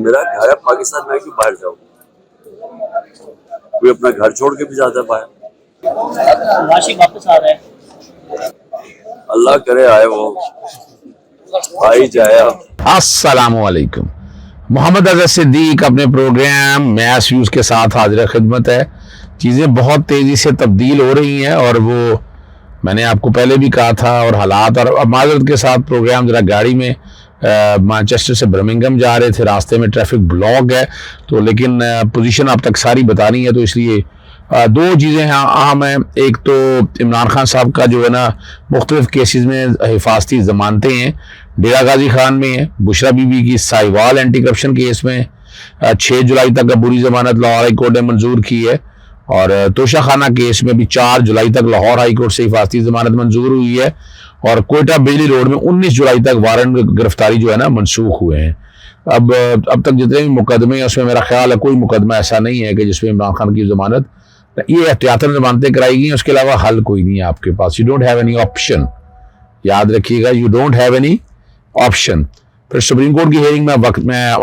मेरा घर है पाकिस्तान में, क्यों बाहर जाऊँ? कोई अपना घर छोड़ के भी जाता है बाहर। वाशी वापस आ रहा है, अल्लाह करे आए, वो आई जाए। अस्सलामुअलैकुम। मोहम्मद अज़हर सिद्दीक अपने प्रोग्राम मैस व्यूज़ के साथ हाजिर खिदमत है। चीज़ें बहुत तेज़ी से तब्दील हो रही हैं और वो मैंने आपको पहले भी कहा था, और हालात और माजरत के साथ प्रोग्राम ज़रा गाड़ी में मैनचेस्टर से बर्मिंघम जा रहे थे, रास्ते में ट्रैफिक ब्लॉक है, तो लेकिन पोजीशन आप तक सारी बतानी है, तो इसलिए दो चीज़ें हैं अहम हैं। एक तो इमरान खान साहब का जो है ना मुख्तलिफ केसेस में हिफाजती ज़मानतें हैं। डेरा गाजी खान में है, बुशरा बीबी की साहिवाल एंटी करप्शन केस में 6 जुलाई तक अबूरी ज़मानत लाहौर हाई कोर्ट ने मंजूर की है, और तोशा खाना केस में भी 4 जुलाई तक लाहौर हाई कोर्ट से हिफाजती ज़मानत मंजूर हुई है, और कोयटा बिजली रोड में 19 जुलाई तक वारंट गिरफ्तारी जो है ना मनसूख हुए हैं। अब तक जितने भी मुकदमे हैं उसमें मेरा ख्याल है कोई मुकदमा ऐसा नहीं है कि जिसमें इमरान खान की ज़मानत, ये एहतियातन ज़मानतें कराई गई हैं, उसके अलावा हल कोई नहीं है आपके पास। You don't have any option, याद रखिएगा, you don't have any option. फिर सुप्रीम कोर्ट की हेयरिंग में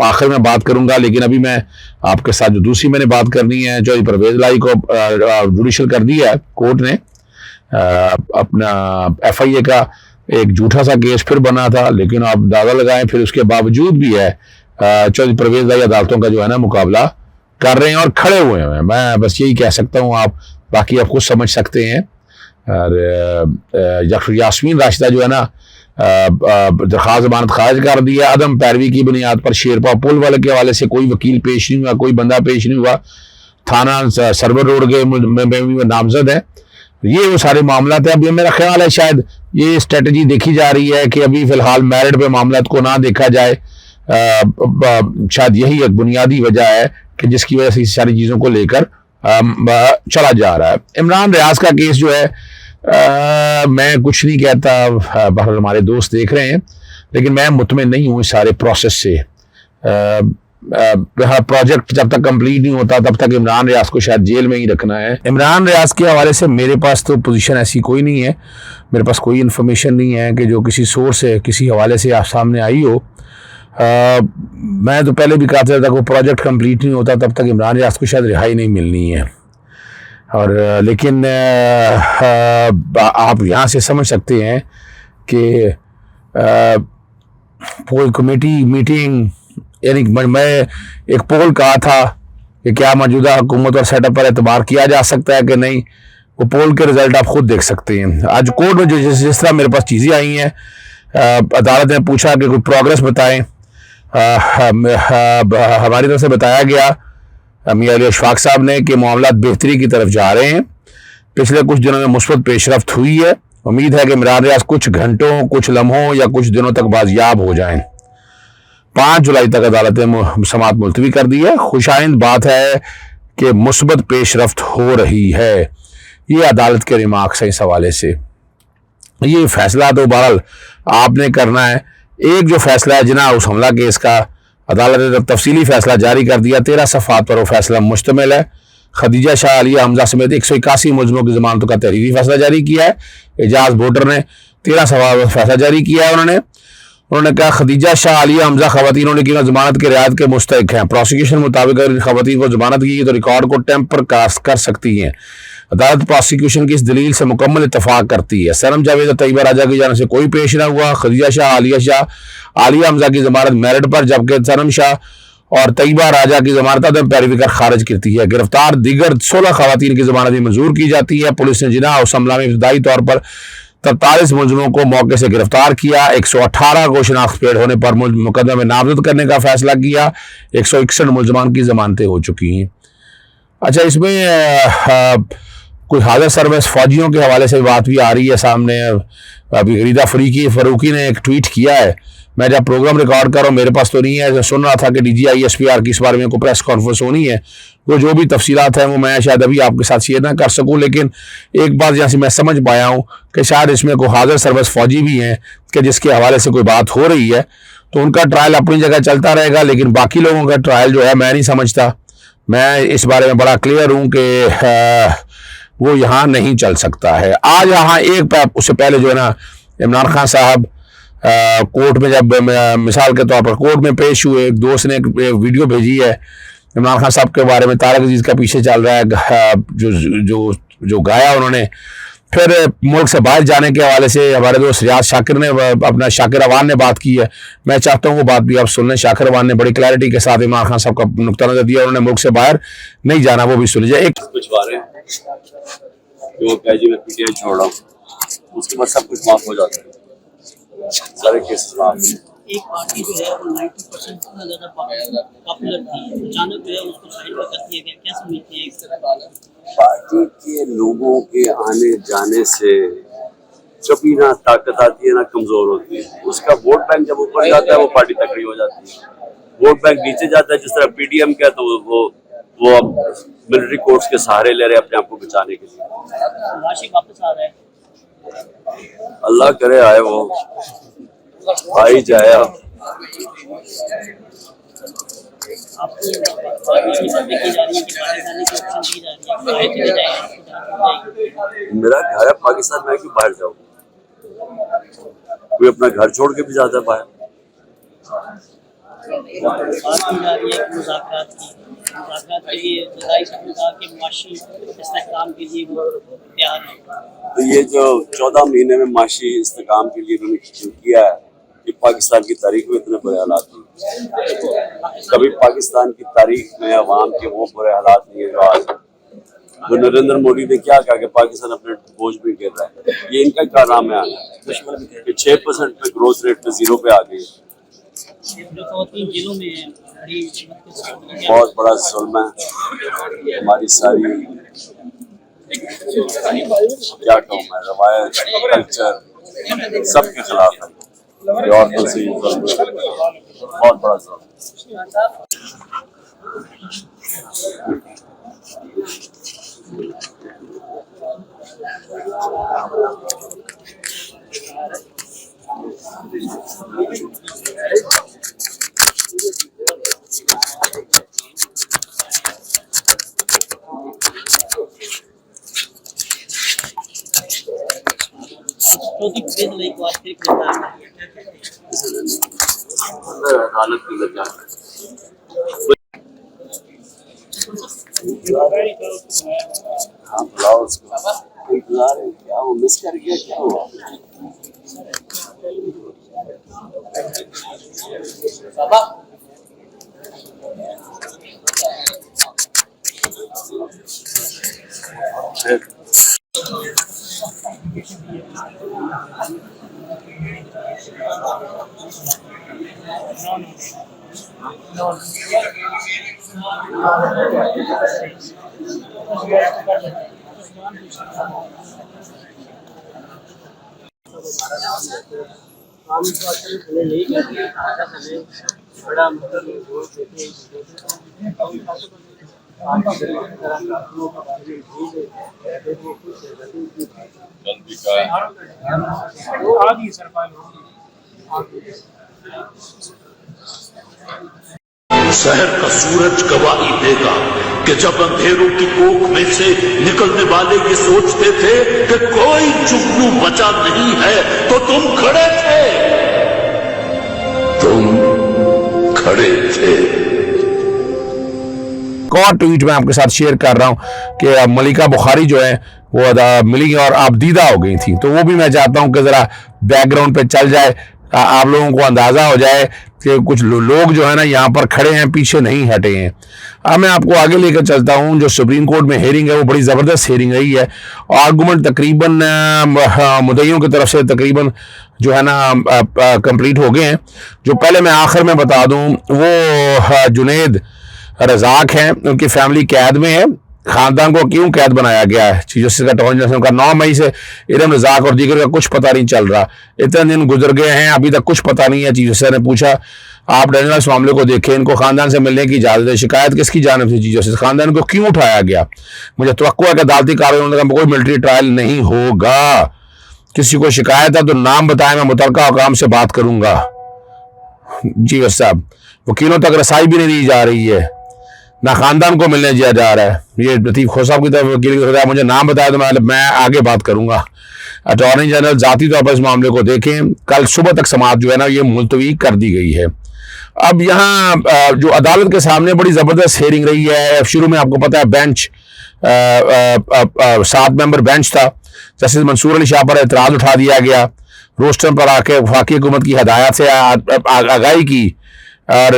आखिर में बात करूंगा, लेकिन अभी मैं आपके साथ जो दूसरी मैंने बात करनी है, जो परवेज लाई को जुडिशल कर दिया है कोर्ट ने, अपना FIA का एक झूठा सा केस फिर बना था, लेकिन आप दावा लगाएं फिर उसके बावजूद भी है चौधरी परवेज लाई अदालतों का जो है ना मुकाबला कर रहे हैं और खड़े हुए हैं। मैं बस यही कह सकता हूँ, आप बाकी आप खुद समझ सकते हैं। और यास्मीन राशिदा जो है ना दरखास्त जमानत खारिज कर दी है अदम पैरवी की बुनियाद पर। शेरपा पुल वाले के हवाले से कोई वकील पेश नहीं हुआ, कोई बंदा पेश नहीं हुआ, थाना सरवर रोड के में नामजद है। ये वो सारे मामला है। अभी मेरा ख्याल है शायद ये स्ट्रेटजी देखी जा रही है कि अभी फिलहाल मेरिट पे मामला को ना देखा जाए, शायद यही एक बुनियादी वजह है कि जिसकी वजह से इस सारी चीज़ों को लेकर चला जा रहा है। इमरान रियाज का केस जो है, मैं कुछ नहीं कहता, बहरहाल हमारे दोस्त देख रहे हैं, लेकिन मैं मुतमिन नहीं हूँ इस सारे प्रोसेस से। प्रोजेक्ट जब तक कंप्लीट नहीं होता तब तक इमरान रियाज को शायद जेल में ही रखना है। इमरान रियाज के हवाले से मेरे पास तो पोजीशन ऐसी कोई नहीं है, मेरे पास कोई इन्फॉर्मेशन नहीं है कि जो किसी सोर्स से किसी हवाले से आप सामने आई हो। मैं तो पहले भी कहता था कि वो प्रोजेक्ट कंप्लीट नहीं होता तब तक इमरान रियाज को शायद रिहाई नहीं मिलनी है। और लेकिन आप यहाँ से समझ सकते हैं कि पोल कमेटी मीटिंग, यानी मैं एक पोल कहा था कि क्या मौजूदा हुकूमत और सेटअप पर एतबार किया जा सकता है कि नहीं, वो पोल के रिजल्ट आप खुद देख सकते हैं। आज कोर्ट में जिस तरह मेरे पास चीज़ें आई हैं, अदालत ने पूछा कि कोई प्रोग्रेस बताएं, हमारी तरफ से बताया गया मियां अली अशफाक साहब ने कि मामला बेहतरी की तरफ जा रहे हैं, पिछले कुछ दिनों में मुस्बत पेशरफ्त हुई है, उम्मीद है कि इमरान रियाज कुछ घंटों, कुछ लम्हों या कुछ दिनों तक बाजियाब हो जाएं। 5 जुलाई तक अदालत ने समाअत मुलतवी कर दी है। खुशाइंद बात है कि मुस्बत पेशरफ्त हो रही है, ये अदालत के रिमार्क्स हैं इस हवाले से। ये फैसला तो बहरहाल आपने करना है। एक जो फैसला है जना उस हमला केस का, अदालत ने तफसीली फैसला जारी कर दिया, 13 सफ़हात पर वो फैसला मुश्तमिल है। खदीजा शाह, आलिया हमजा समेत 181 मुलज़िमों की ज़मानतों का तहरीरी फैसला जारी किया है। एजाज बोटर ने 13 सफ़हात पर फैसला जारी किया है। उन्होंने कहा खदीजा शाह, आलिया हमजा ख़वातीनों ने की जमानत के रियायत के मुस्तहिक़ हैं। प्रोसिक्यूशन मुताबिक अगर ख़वातीन को जमानत की तो रिकॉर्ड को टेम्पर कास्ट कर सकती हैं। अदालत प्रोसिक्यूशन की इस दलील से मुकम्मल इत्तफाक करती है। सनम जावेद और तैयबा राजा की जानिब से कोई पेश न हुआ। खदीजा शाह, आलिया हमजा की जमानत मेरिट पर, जबकि सनम शाह और तैयबा राजा की जमानत अदम पैरवी कर खारिज करती है। गिरफ्तार दीगर 16 ख़वातीन की जमानत भी मंजूर की जाती है। पुलिस ने जिना और हमला में इब्तदाई तौर पर 43 मुलज़िमों को मौके से गिरफ्तार किया। 118 को शनाख्त पेड़ होने पर मुकदमे में नामजद करने का फैसला किया। 161 मुलज़मान की जमानतें हो चुकी हैं। अच्छा, इसमें कोई हाज़िर सर्विस फौजियों के हवाले से बात भी आ रही है सामने। अभी गरीदा फ़रूकी ने एक ट्वीट किया है, मैं जब प्रोग्राम रिकॉर्ड कर रहा हूँ मेरे पास तो नहीं है, सुन रहा था कि DGI SPR की इस बारे में कोई प्रेस कॉन्फ्रेंस होनी है, वो जो भी तफसीलात हैं वो मैं शायद अभी आपके साथ शेयर ना कर सकूँ, लेकिन एक बात जहाँ से मैं समझ पाया हूँ कि शायद इसमें कोई हाज़िर सर्विस फौजी भी हैं कि जिसके हवाले से कोई बात हो रही है, तो उनका ट्रायल अपनी जगह चलता रहेगा, लेकिन बाकी लोगों का ट्रायल जो है मैं नहीं समझता। मैं इस बारे में बड़ा क्लियर हूँ कि वो यहाँ नहीं चल सकता है। आज यहाँ उससे पहले जो है ना इमरान खान साहब कोर्ट में जब मिसाल के तौर पर कोर्ट में पेश हुए, एक दोस्त ने एक वीडियो भेजी है इमरान खान साहब के बारे में, तारक अजीज का पीछे चल रहा है, जो जो जो गाया उन्होंने। फिर मुल्क से बाहर जाने के हवाले से हमारे दोस्त रियाज शाकिर ने, अपना शाकिर अवान ने बात की है। मैं चाहता हूँ वो बात भी आप सुन लें। शाकिर अवान ने बड़ी क्लैरिटी के साथ इमरान खान साहब का नुक्ता नजर दिया, उन्होंने मुल्क से बाहर नहीं जाना, वो भी सुन लीजिए। एक कुछ बारे जो जी मैं पीटीआई छोड़ रहा हूँ, उसके बाद सब कुछ माफ हो जाता है, सारे केसेस माफ। एक पार्टी जो है वो 90% इतना ज़्यादा पॉपुलर थी, अचानक जो है उसको साइड में कर दिया गया, क्या समझते हैं इस तरह? पार्टी के लोगों के आने जाने से कभी ना ताकत आती है ना कमजोर होती है। उसका वोट बैंक जब ऊपर जाता है वो पार्टी तकड़ी हो जाती है, वोट बैंक नीचे जाता है, जिस तरह पीडीएम का, तो वो अब मिलिट्री कोर्ट्स के सहारे ले रहे हैं अपने आप को बचाने के लिए। वाशिक वापस आ रहा है, अल्लाह करे आए, वो भाई जाए। आपको देखी जा रही है कि बाहर जाने की ऑप्शन दी जा रही है, बाहर चले जाएंगे। मेरा घर है पाकिस्तान में, क्यों बाहर जाऊँ? कोई अपना घर छोड़ के भी जाता है बाहर। बात की जा रही है मुज़ाकरात के लिए जदाई साहब ने कहा कि मुआशी इस्तेहकाम के लिए वो तैयार है। तो ये जो 14 महीने में माशी इस्तेकाम के लिए उन्होंने किया है, कि पाकिस्तान की तारीख में इतने बुरे हालात नहीं, कभी पाकिस्तान की तारीख में अवाम के वो बुरे हालात नहीं है जो आज। तो नरेंद्र मोदी ने क्या कहा कि पाकिस्तान अपने बोझ में गिर रहा है, ये इनका कारनामा है आना कि 6% पे ग्रोथ रेट पे 0 पे आ गई। जिलों में बहुत बड़ा जुल्म है, हमारी सारी क्या कहूँ मैं, रवायत, कल्चर सबके खिलाफ है। औरतों से बहुत बड़ा जुल्म। अदालत की लग जाए हाँ, बुलाओ उसको। इंतजार है क्या, वो मिस कर गया क्या हुआ? बड़ा शहर का सूरज गवाही देगा कि जब अंधेरों की कोख में से निकलने वाले ये सोचते थे कि कोई जुगनू बचा नहीं है, तो तुम खड़े थे, तुम खड़े थे। और ट्वीट में आपके साथ शेयर कर रहा हूं कि मलिका बुखारी जो है वो मिली और आबदीदा हो गई थी, तो वो भी मैं चाहता हूं कि जरा बैकग्राउंड पे चल जाए, आप लोगों को अंदाजा हो जाए कि कुछ लोग जो है ना यहाँ पर खड़े हैं, पीछे नहीं हटे हैं। अब मैं आपको आगे लेकर चलता हूँ। जो सुप्रीम कोर्ट में हेयरिंग है वो बड़ी ज़बरदस्त हेयरिंग रही है। आर्गूमेंट तकरीबन मुद्दइयों की तरफ से तकरीबन जो है ना कंप्लीट हो गए हैं। जो पहले मैं आखिर में बता दूँ वो जुनैद रज़ाक हैं, उनकी फैमिली कैद में है। खानदान को क्यों कैद बनाया गया है? चीफ जस्टिस का अटॉर्नी जनरल का 9 मई से इरम रज़ाक और दीगर का कुछ पता नहीं चल रहा। इतने दिन गुजर गए हैं, अभी तक कुछ पता नहीं है। चीफ जस्टिस ने पूछा आप डैनियल इस मामले को देखें, इनको खानदान से मिलने की इजाजत है। शिकायत किसकी जानिब से? Chief justice. खानदान को क्यों उठाया गया? मुझे तवक्को है कि अदालती कार्रवाई में कोई मिलिट्री ट्रायल नहीं होगा। किसी को शिकायत है तो नाम बताएं, मैं मुतलका हुकाम से बात करूंगा। जी साहब, वकीलों तक रसाई भी नहीं दी जा रही है। ना खानदान को मिलने दिया जा रहा है। ये लतीफ़ खोसा साहब की तरफ वकील की मुझे नाम बताया तो मैं आगे बात करूंगा। अटॉर्नी जनरल जाती तौर पर इस मामले को देखें। कल सुबह तक समाअत जो है ना ये मुलतवी कर दी गई है। अब यहाँ जो अदालत के सामने बड़ी ज़बरदस्त हेयरिंग रही है। शुरू में आपको पता है बेंच 7 मेंबर बेंच था। जस्टिस मंसूर अली शाह पर एतराज़ उठा दिया गया। रोस्टर पर आके वफाकी हुकूमत की हदायत से आगाही की और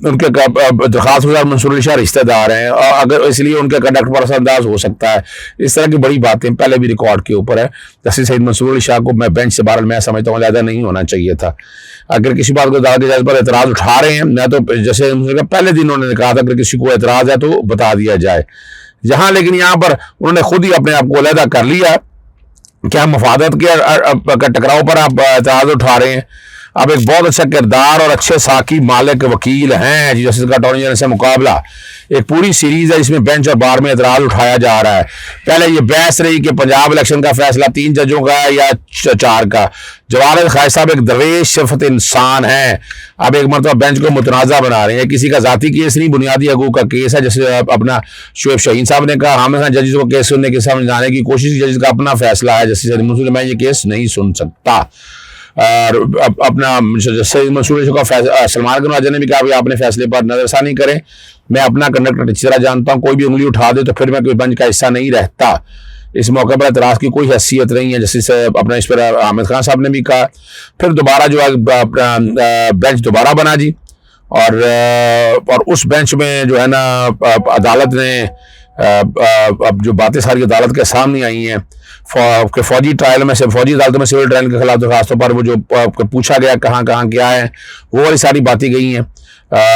उनके दरख्वास्त गुजार मंसूर अली शाह रिश्तेदार हैं और अगर इसलिए उनके कंडक्ट पर असरअंदाज हो सकता है। इस तरह की बड़ी बातें पहले भी रिकॉर्ड के ऊपर है। जस्टिस सईद मंसूर अली शाह को मैं बेंच से बाहर मैं समझता हूँ ज़्यादा नहीं होना चाहिए था। अगर किसी बात को अदालत के जज पर एतराज़ उठा रहे हैं, मैं तो जैसे पहले दिन उन्होंने कहा था अगर किसी को एतराज़ है तो बता दिया जाए। जहाँ लेकिन यहाँ पर उन्होंने खुद ही अपने आप को अलहदा कर लिया। क्या मफादत के टकराव पर आप एतराज़ उठा रहे हैं? अब एक बहुत अच्छा किरदार और अच्छे साकी मालिक वकील हैं जस्टिस का अटॉर्नी जनरल से मुकाबला। एक पूरी सीरीज है जिसमें बेंच और बार में एतराज़ उठाया जा रहा है। पहले ये बहस रही कि पंजाब इलेक्शन का फैसला 3 जजों का है या 4 का। जवाहर खालिद साहब एक दरवेश सिफत इंसान है। अब एक मरतबा बेंच को मुतनाज़ा बना रहे हैं। किसी का जाती केस नहीं, बुनियादी हकूक़ का केस है। जैसे अपना शोएब शाहीन साहब ने कहा हम जजेस को केस सुनने के सामने जाने की कोशिश, जजेस का अपना फैसला है। जस्टिस मैं ये केस नहीं सुन सकता। और अपना सईद मंसूर का सलमान के राजा ने भी कहा भाई आपने फैसले पर नजरसानी करें, मैं अपना कंडक्ट अच्छी तरह जानता हूँ, कोई भी उंगली उठा दे तो फिर मैं कोई बेंच का हिस्सा नहीं रहता। इस मौके पर एतराज़ की कोई हैसियत नहीं है। जैसे अपना इस पर आमिर खान साहब ने भी कहा। फिर दोबारा जो है अपना बेंच दोबारा बना जी और उस बेंच में जो है ना अदालत ने अब जो बातें सारी अदालत के सामने आई हैं कि फौजी ट्रायल में से फौजी अदालतों में सिविल ट्रायल के खिलाफ दरखास्तों पर वो जो पूछा गया कहाँ कहाँ क्या है वो वाली सारी बातें गई हैं।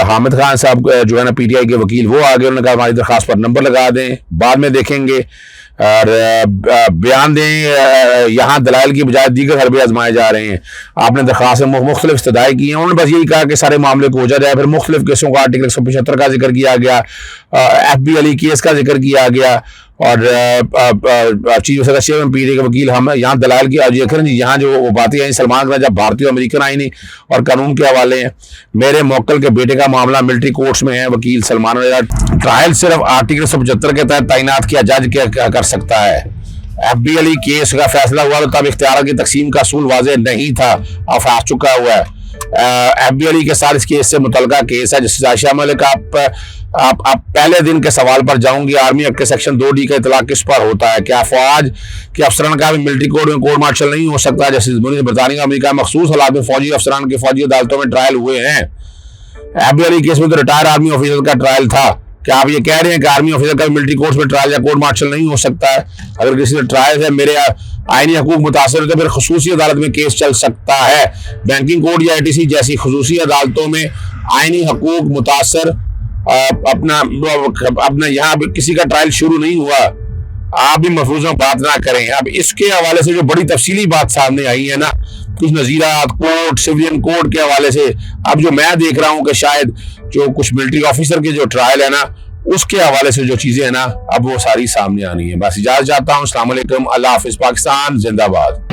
हामिद खान साहब जो है ना पीटीआई के वकील वो आगे उन्होंने कहा हमारी दरखास्त पर नंबर लगा दें, बाद में देखेंगे और बयान दें। यहाँ दलाइल की बजाय दीगर हरबे आजमाए जा रहे हैं। आपने दरखास्त में मुख्तलिफ इस्तदाई की हैं। उन्होंने बस यही कहा कि सारे मामले को खोजा जाए। फिर मुख्तलिफ केसों का आर्टिकल 175 का जिक्र किया गया, FB अली केस का जिक्र किया गया और चीफ सेक्रेटरी पीटीआई के वकील हम यहाँ दलाइल की जिक्र जी यहाँ जो वो बातें आई सलमान का जब भारतीय अमेरिकन आईनी और कानून के हवाले हैं। मेरे मौक्कल के बेटे का मामला मिलिट्री कोर्ट्स में है। वकील सलमान ट्रायल सिर्फ आर्टिकल 175 के तहत तैनात किया जज कर सकता है। FB अली केस का फैसला हुआ तो तब इख्तियार की तकसीम का असूल वाज़ेह नहीं था, अब आ चुका हुआ है। FB अली के साथ इस केस से मुतल्लिका केस है। जस्टिस आयशा मलिक आप पहले दिन के सवाल पर जाऊंगी। आर्मी एक्ट के सेक्शन 2D का इतलाक किस पर होता है? क्या फौज के अफसरान का भी मिलिट्री कोर्ट में कोर्ट मार्शल नहीं हो सकता? जस्टिस बरतानिया अमेरिका मखसूस हालात में फौजी अफसरान के फौजी अदालतों में ट्रायल हुए हैं। FB अली केस में तो रिटायर्ड आर्मी ऑफिसर का ट्रायल था। क्या आप ये कह रहे हैं कि आर्मी ऑफिसर का मिलिट्री कोर्ट में ट्रायल या कोर्ट मार्शल नहीं हो सकता है? अगर किसी से ट्रायल है मेरे आईनी हकूक मुतासर तो फिर खसूसी अदालत में केस चल सकता है। बैंकिंग कोर्ट या ATC जैसी खसूसी अदालतों में आईनी हकूक मुतासर अपना यहाँ किसी का ट्रायल शुरू नहीं हुआ। आप भी महफूज बात ना करें। अब इसके हवाले से जो बड़ी तफसीली बात सामने आई है ना, कुछ नजीरात कोर्ट सिविलियन कोर्ट के हवाले से, अब जो मैं देख रहा हूँ कि शायद जो कुछ मिलिट्री ऑफिसर के जो ट्रायल है ना उसके हवाले से जो चीजें हैं ना अब वो सारी सामने आनी है। बस इजाजत चाहता हूँ। अस्सलाम वालेकुम, अल्लाह हाफिज, पाकिस्तान जिंदाबाद।